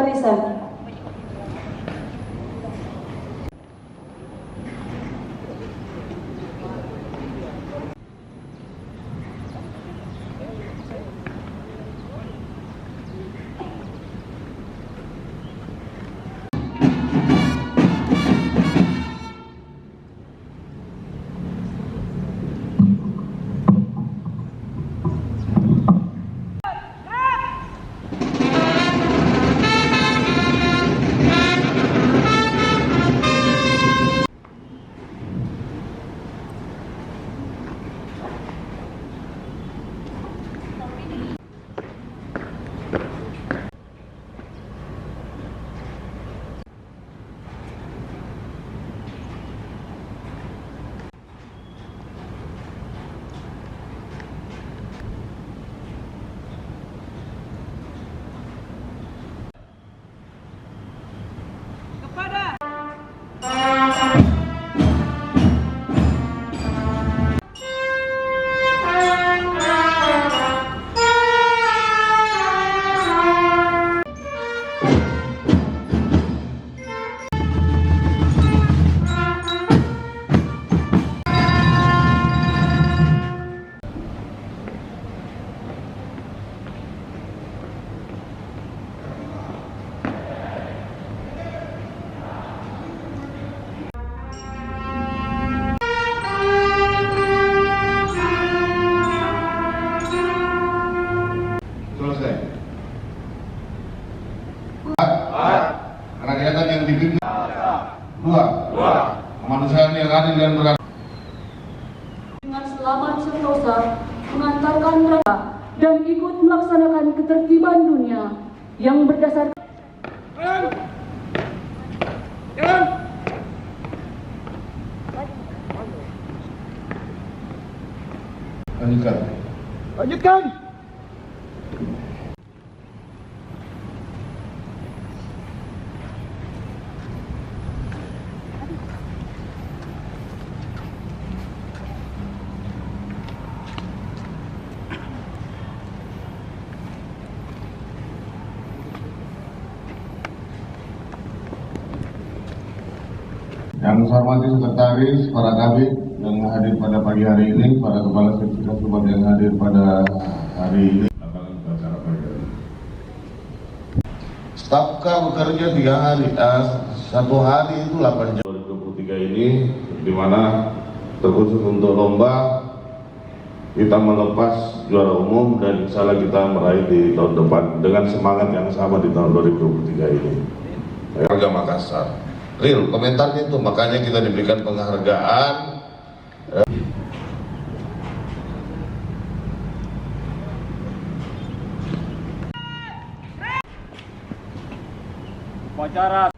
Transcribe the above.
barisan. Kerakyatan yang dipimpin. Dua. Kemanusiaan yang adil dan beradab. Dengan selamat sentosa mengantarkan mereka dan ikut melaksanakan ketertiban dunia yang berdasarkan Lanjutkan. Yang saya hormati sekretaris, para kabit yang hadir pada pagi hari ini, para kepala seksi yang hadir pada hari ini. Stafka bekerja 3 hari, 1 hari itu 8 jam. 2023 ini, di mana terkhusus untuk lomba kita melepas juara umum dan insya Allah kita meraih di tahun depan dengan semangat yang sama di tahun 2023 ini. Warga Makassar. Real komentarnya itu, makanya kita diberikan penghargaan. Upacara